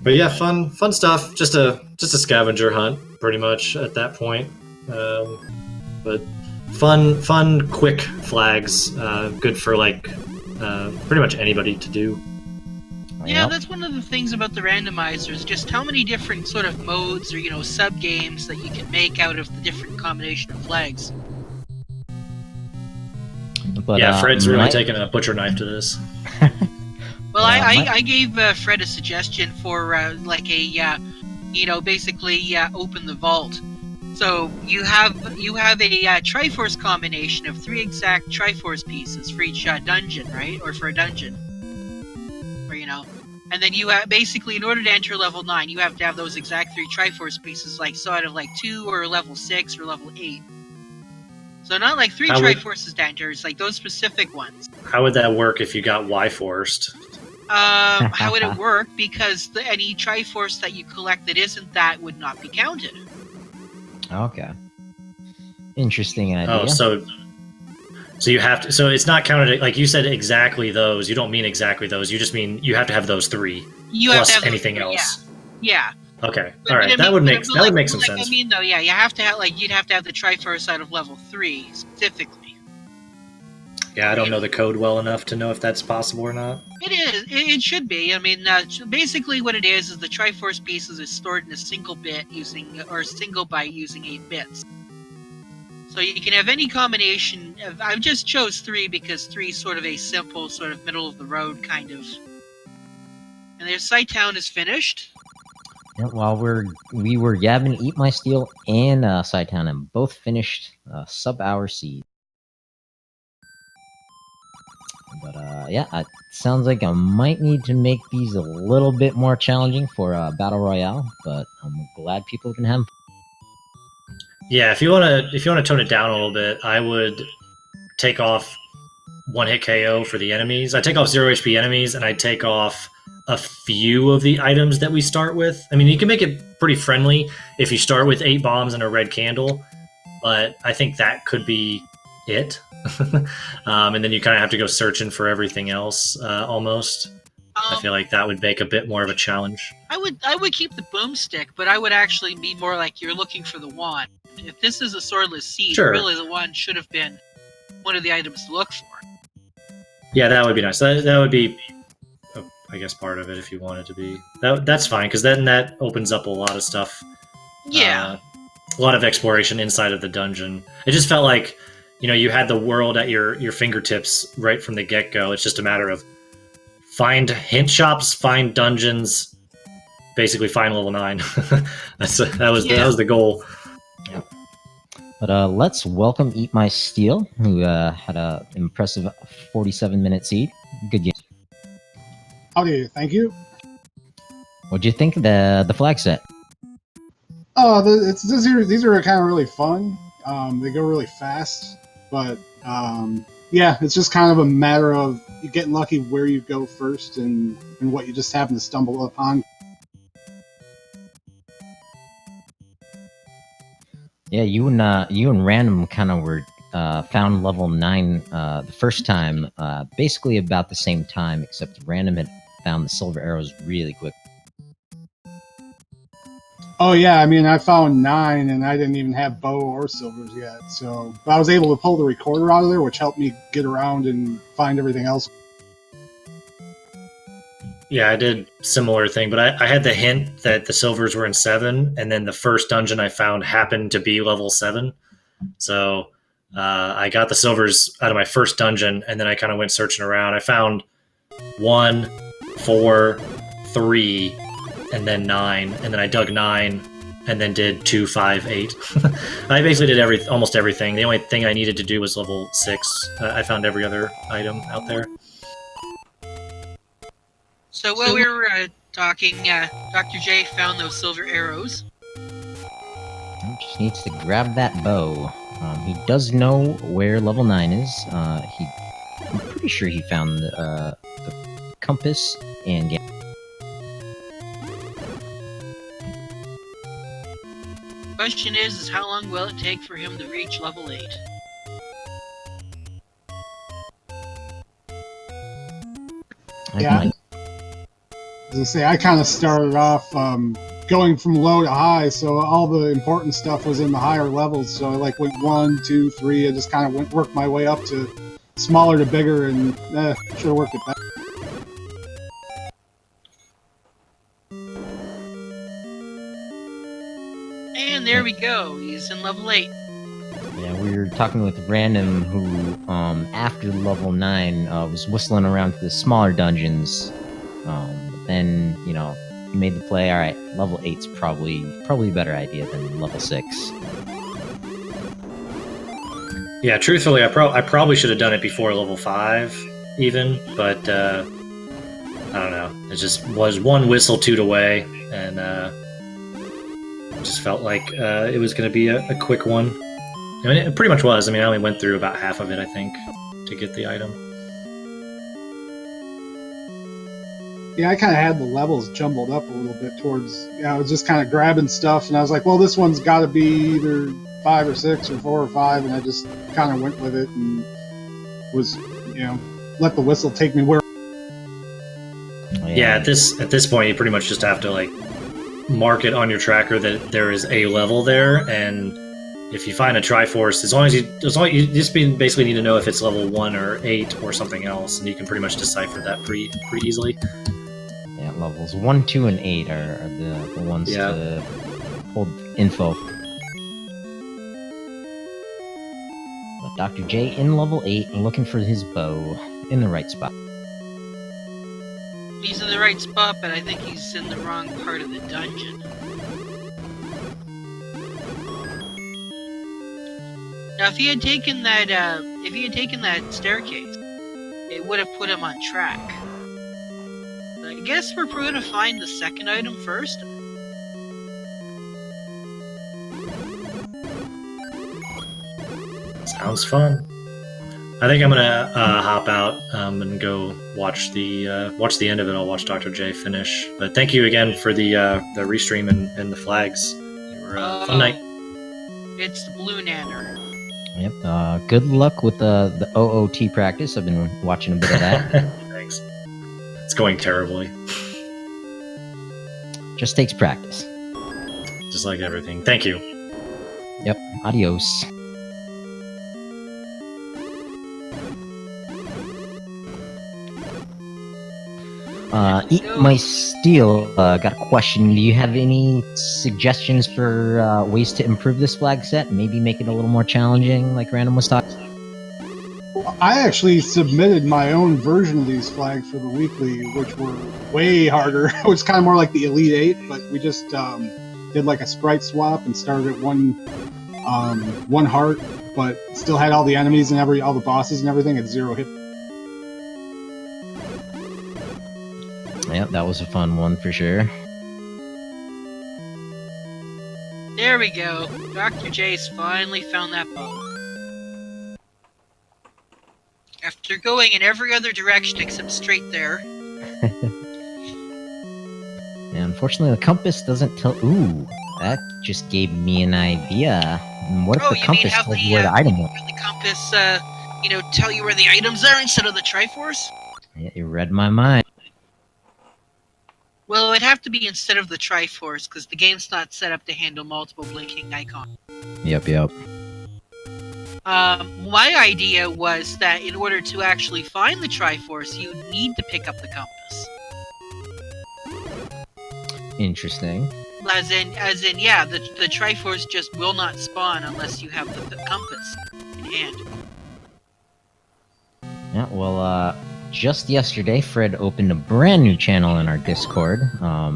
But yeah, fun stuff. Just a scavenger hunt, pretty much at that point. But fun, quick flags. Good for pretty much anybody to do. Yeah, that's one of the things about the randomizers, just how many different sort of modes or, sub-games that you can make out of the different combination of flags. But, yeah, Fred's really taking a butcher knife to this. Well, I gave Fred a suggestion for basically open the vault. So you have a Triforce combination of 3 exact Triforce pieces for each dungeon, right? Or for a dungeon, and then you have basically, in order to enter level 9, you have to have those exact 3 Triforce pieces, like sort of like 2 or level 6 or level 8. So not like 3 Triforces to enter, it's like those specific ones. How would that work if you got Y-forced? How would it work? Because any Triforce that you collect that isn't that would not be counted. Okay. Interesting idea. Oh, so you have to. So it's not counted. Like you said, exactly those. You don't mean exactly those. You just mean you have to have those 3 you plus have to have anything else. Yeah. Okay. All right. That would make some sense. I mean, though, yeah, you have to have you'd have to have the Triforce out of level 3 specifically. Yeah, I don't know the code well enough to know if that's possible or not. It is. It should be. I mean, basically what it is the Triforce pieces is stored in a single bit single byte using 8 bits. So you can have any combination. I just chose 3 because 3 is sort of a simple, sort of middle of the road kind of. And their Sighttown is finished. Yeah, while we were gabbing Eat My Steel and Sighttown, and both finished sub-hour seed. But yeah, it sounds like I might need to make these a little bit more challenging for Battle Royale, but I'm glad people can have. Yeah, if you wanna tone it down a little bit, I would take off 1-hit KO for the enemies. I take off 0 HP enemies, and I take off a few of the items that we start with. I mean, you can make it pretty friendly if you start with 8 bombs and a red candle, but I think that could be it. And then you kind of have to go searching for everything else, almost. I feel like that would make a bit more of a challenge. I would keep the boomstick, but I would actually be more like you're looking for the wand. If this is a swordless seed, sure, really the wand should have been one of the items to look for. Yeah, that would be nice. That would be, I guess, part of it if you wanted to be. That's fine, because then that opens up a lot of stuff. Yeah. A lot of exploration inside of the dungeon. It just felt like, you had the world at your fingertips right from the get-go. It's just a matter of find hint shops, find dungeons, basically find level 9. That was the goal. But let's welcome Eat My Steel, who had a impressive 47-minute seed. Good game. Okay, thank you. What'd you think of the flag set? Oh, these are kind of really fun. They go really fast, but yeah, it's just kind of a matter of you getting lucky where you go first and what you just happen to stumble upon. Yeah, you and Random kind of were found level 9 the first time, basically about the same time, except Random had found the silver arrows really quick. Oh yeah, I mean I found 9 and I didn't even have bow or silvers yet, so but I was able to pull the recorder out of there, which helped me get around and find everything else. Yeah, I did similar thing, but I had the hint that the silvers were in 7, and then the first dungeon I found happened to be level 7. So I got the silvers out of my first dungeon, and then I kind of went searching around. I found 1, 4, 3, and then 9, and then I dug 9, and then did 2, 5, 8. I basically did almost everything. The only thing I needed to do was level 6. I found every other item out there. So while we were talking, Dr. J found those silver arrows. Just needs to grab that bow. He does know where level 9 is. I'm pretty sure he found the compass and game. Question is how long will it take for him to reach level 8? Yeah. As I say, I kind of started off going from low to high, so all the important stuff was in the higher levels. So I like went 1, 2, 3. I just kind of worked my way up to smaller to bigger, and should have worked it better. And there we go. He's in level 8. Yeah, we were talking with Random, who after level 9 was whistling around to the smaller dungeons. But then, you know, he made the play. All right, level 8's probably a better idea than level 6. Yeah, truthfully, I probably should have done it before level 5, even. But I don't know. It just was one whistle toot away, and just felt like it was going to be a quick one. I mean, it pretty much was. I mean, I only went through about half of it, I think, to get the item. Yeah, I kind of had the levels jumbled up a little bit towards, I was just kind of grabbing stuff, and I was like, well, this one's got to be either 5 or 6 or 4 or 5, and I just kind of went with it and was, let the whistle take me where. Yeah, at this point, you pretty much just have to, like, mark it on your tracker that there is a level there, and if you find a Triforce, as long as you just basically need to know if it's level 1 or 8 or something else, and you can pretty much decipher that pretty easily. Yeah, levels 1, 2, and 8 are the ones to hold info. But Dr. J in level 8 and looking for his bow in the right spot. He's in the right spot, but I think he's in the wrong part of the dungeon. Now, if he had taken that staircase, it would have put him on track. But I guess we're going to find the second item first. Sounds fun. I think I'm gonna hop out and go watch the end of it. I'll watch Dr. J finish. But thank you again for the restream and the flags. They were a fun night. It's the Blue Nanner. Yep. Good luck with the OOT practice. I've been watching a bit of that. Thanks. It's going terribly. Just takes practice. Just like everything. Thank you. Yep. Adios. Eat My Steel got a question. Do you have any suggestions for ways to improve this flag set? Maybe make it a little more challenging, like Random was talking? I actually submitted my own version of these flags for the weekly, which were way harder. It was kind of more like the Elite Eight, but we just did like a sprite swap and started at one heart, but still had all the enemies and all the bosses and everything at 0 hit. Yep, that was a fun one for sure. There we go. Dr. J's finally found that bow. After going in every other direction except straight there. Yeah, unfortunately, the compass doesn't tell. Ooh, that just gave me an idea. What if Oh, the you mean compass have told you where the item was? the compass, tell you where the items are instead of the Triforce? Yeah, you read my mind. Well, it'd have to be instead of the Triforce, because the game's not set up to handle multiple blinking icons. Yep. My idea was that in order to actually find the Triforce, you need to pick up the compass. Interesting. As in, yeah, the Triforce just will not spawn unless you have the compass in hand. Yeah, well, just yesterday, Fred opened a brand new channel in our Discord.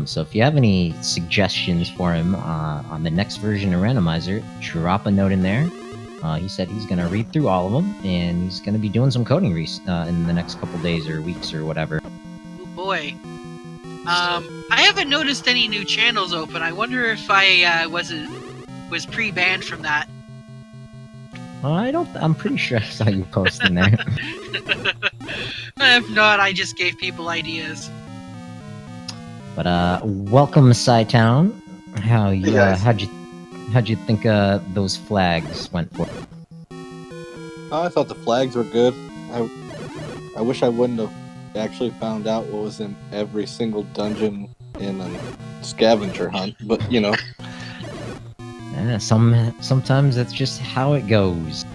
So if you have any suggestions for him on the next version of Randomizer, drop a note in there. He said he's going to read through all of them, and he's going to be doing some coding in the next couple days or weeks or whatever. Oh boy. I haven't noticed any new channels open. I wonder if I was pre-banned from that. I'm pretty sure I saw you post in there. If not, I just gave people ideas. But welcome, Sci-Town. How'd you think those flags went for? I thought the flags were good. I wish I wouldn't have actually found out what was in every single dungeon in a scavenger hunt, but you know. Yeah, sometimes that's just how it goes.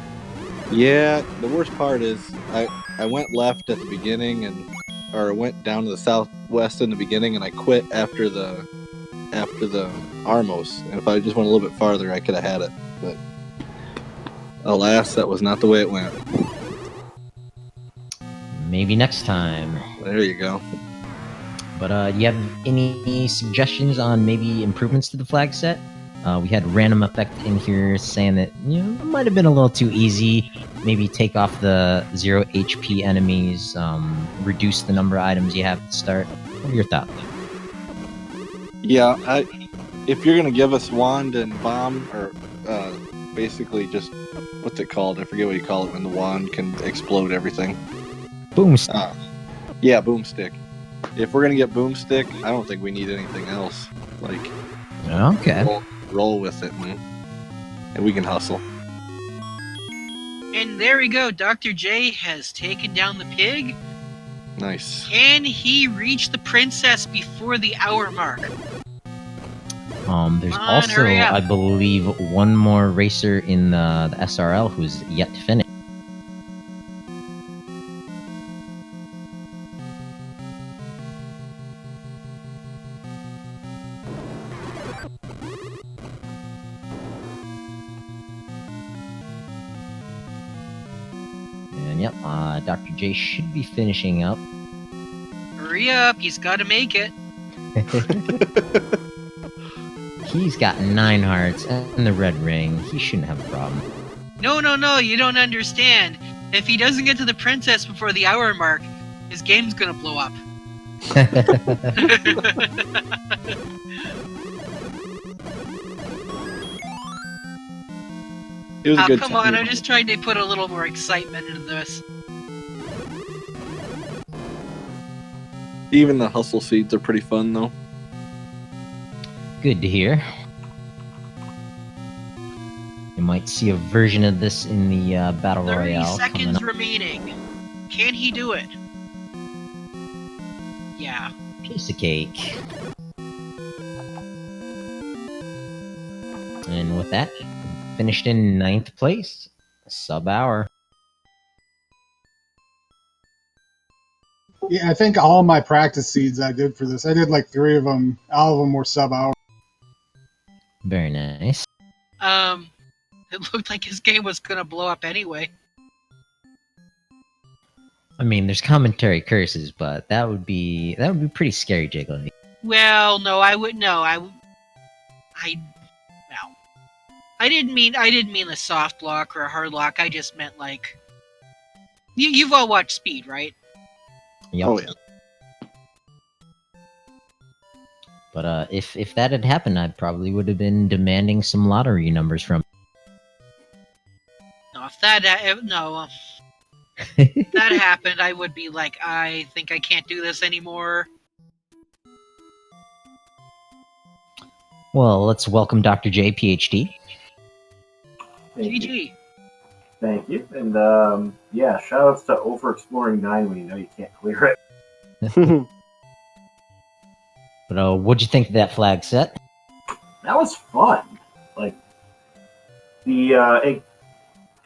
Yeah, the worst part is I went left at the beginning or went down to the southwest in the beginning, and I quit after the Armos. And if I just went a little bit farther, I could have had it. But alas, that was not the way it went. Maybe next time. There you go. But you have any suggestions on maybe improvements to the flag set? We had Random Effect in here saying that it might have been a little too easy. Maybe take off the 0 HP enemies, reduce the number of items you have to start. What are your thoughts? Yeah, if you're gonna give us wand and bomb, or basically just what's it called? I forget what you call it when the wand can explode everything. Boomstick. Yeah, boomstick. If we're gonna get boomstick, I don't think we need anything else. Like, Okay. roll with it, and we can hustle. And there we go. Dr. J has taken down the pig. Nice. Can he reach the princess before the hour mark? There's Come on, also, hurry up. I believe, one more racer in the SRL who's yet to finish. And yep, Dr. J should be finishing up. Hurry up, he's got to make it. He's got 9 hearts and the red ring. He shouldn't have a problem. No, you don't understand. If he doesn't get to the princess before the hour mark, his game's gonna blow up. It was a good Come time. on, I'm just trying to put a little more excitement into this. Even the hustle seeds are pretty fun, though. Good to hear. You might see a version of this in the Battle 30 Royale coming seconds up. remaining. Can he do it? Yeah. Piece of cake. And with that, finished in 9th place. Sub-hour. Yeah, I think all my practice seeds I did for this. I did like 3 of them. All of them were sub-hour. Very nice. It looked like his game was gonna blow up anyway. I mean, there's commentary curses, but that would be pretty scary, Jiggly. Well, no, I would no, I no. I didn't mean a soft lock or a hard lock. I just meant like you've all watched Speed, right? Yep. Oh yeah. But if that had happened, I probably would have been demanding some lottery numbers from. No, if that if that happened, I would be like, I think I can't do this anymore. Well, let's welcome Dr. J, PhD. GG. Thank you. And yeah, shoutouts to over exploring 9 when you know you can't clear it. But what'd you think of that flag set? That was fun. Like it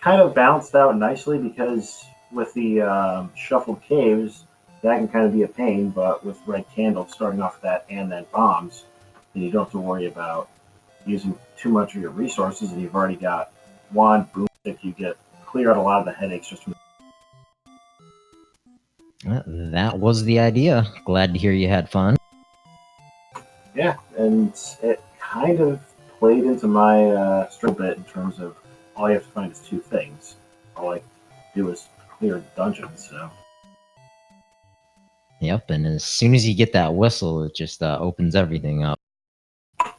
kind of balanced out nicely because with the shuffled caves, that can kind of be a pain. But with red candles starting off with that and then bombs, then you don't have to worry about using too much of your resources, and you've already got wand, boomstick. You get clear out a lot of the headaches just from. That was the idea. Glad to hear you had fun. Yeah, and it kind of played into my strength a bit in terms of all you have to find is 2 things. All I do is clear dungeons, so. Yep, and as soon as you get that whistle, it just opens everything up.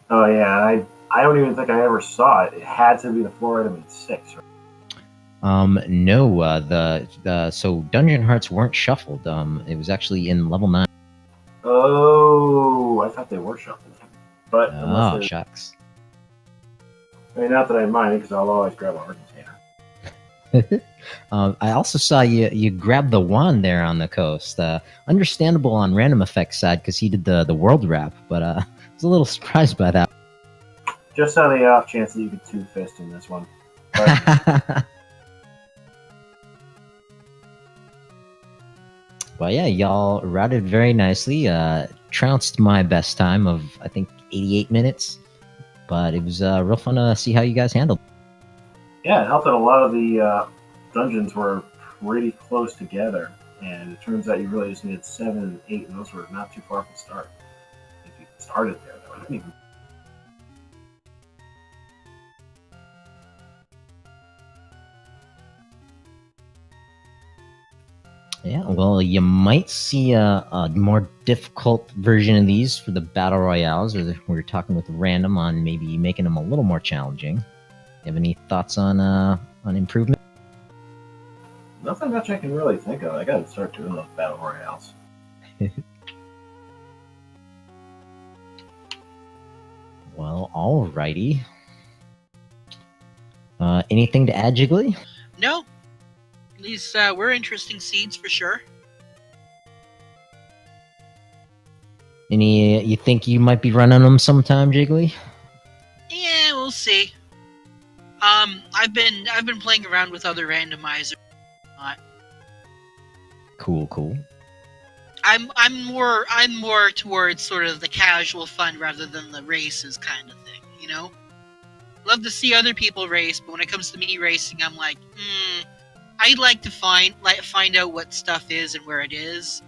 Oh yeah, I don't even think I ever saw it. It had to be the floor item in 6, right? No, so Dungeon Hearts weren't shuffled. It was actually in level 9. Oh, I thought they were shuffled. But Oh, unless shucks. I mean, not that I mind it, because I'll always grab a hard container. I also saw you grab the wand there on the coast. Understandable on Random Effects side because he did the world wrap, but I was a little surprised by that. Just on the off chance that you could two-fist in this one. But Well, yeah, y'all routed very nicely. Trounced my best time of, I think, 88 minutes. But it was real fun to see how you guys handled. yeah, it helped that a lot of the dungeons were pretty close together. And it turns out you really just needed 7 and 8, and those were not too far from start. If you started there, that would have been even. Yeah, well, you might see a more difficult version of these for the Battle Royales, or we're talking with Random on maybe making them a little more challenging. You have any thoughts on improvement? Nothing much I can really think of. I gotta start doing those battle royales. Well, alrighty. Anything to add, Jiggly? No, these were interesting seeds for sure. Any? You think you might be running them sometime, Jiggly? Yeah, we'll see. I've been playing around with other randomizers. Cool. I'm more towards sort of the casual fun rather than the races kind of thing, you know? Love to see other people race, but when it comes to me racing, I'm like, I'd like to find out what stuff is and where it is.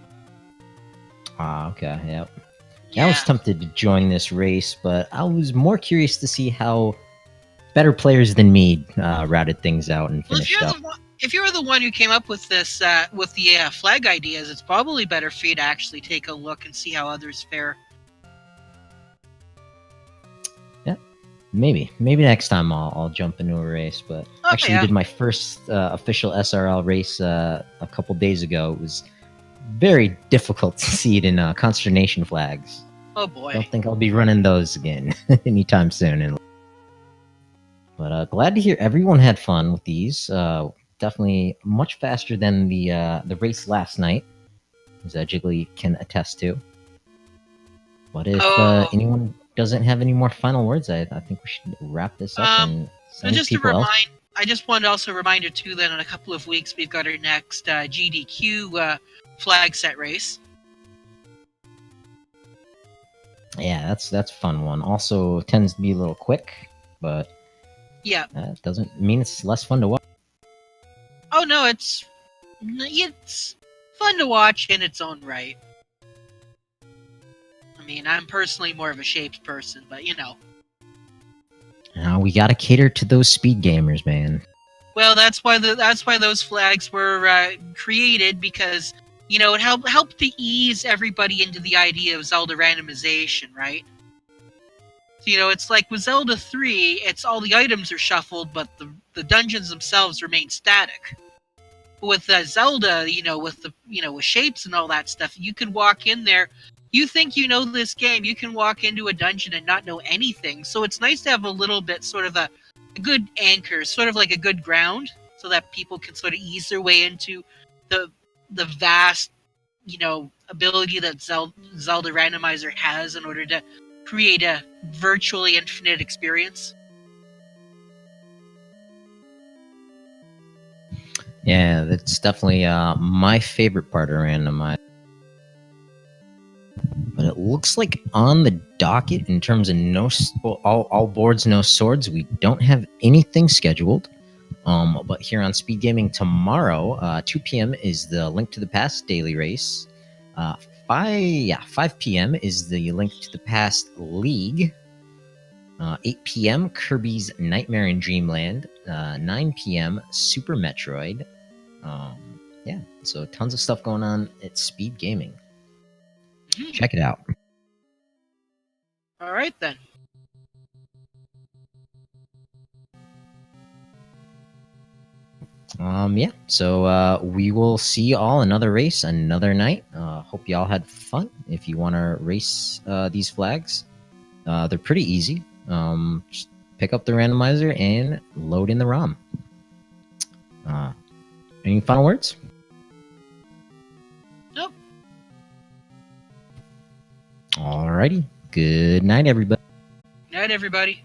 Ah, okay, yep. Yeah. I was tempted to join this race, but I was more curious to see how better players than me routed things out and Well, finished up. if you were the one who came up with this, with the flag ideas, it's probably better for you to actually take a look and see how others fare. Yeah, maybe next time I'll jump into a race. But actually, yeah. did my first official SRL race a couple days ago. It was very difficult to see it in consternation flags. Oh boy. I don't think I'll be running those again anytime soon. But glad to hear everyone had fun with these. Definitely much faster than the race last night, as Jiggly can attest to. But if anyone doesn't have any more final words, I think we should wrap this up and send people else. I just wanted to also remind you too that in a couple of weeks we've got our next GDQ flag set race. Yeah, that's a fun one. Also tends to be a little quick, but yeah, doesn't mean it's less fun to watch. Oh no, fun to watch in its own right. I mean, I'm personally more of a shapes person, but you know. Now we gotta cater to those speed gamers, man. Well, that's why those flags were created, because you know it helped to ease everybody into the idea of Zelda randomization, right? So, you know, it's like with Zelda 3, it's all the items are shuffled, but the dungeons themselves remain static. With Zelda, you know, with shapes and all that stuff, you can walk in there. You think you know this game, you can walk into a dungeon and not know anything. So it's nice to have a little bit sort of a good anchor, sort of like a good ground, so that people can sort of ease their way into the vast, you know, ability that Zelda Randomizer has in order to create a virtually infinite experience. Yeah, that's definitely my favorite part of Randomizer. But it looks like on the docket, in terms of all boards, no swords, we don't have anything scheduled. But here on Speed Gaming tomorrow, 2 p.m. is the Link to the Past daily race. 5 p.m. is the Link to the Past League. 8 p.m. Kirby's Nightmare in Dreamland. 9 p.m. Super Metroid. Yeah, so tons of stuff going on at Speed Gaming. Check it out. All right then. Yeah, so we will see you all another race, another night. Hope you all had fun. If you want to race these flags, they're pretty easy. Just pick up the randomizer and load in the ROM. Any final words? Nope. Alrighty. Good night, everybody. Night, everybody.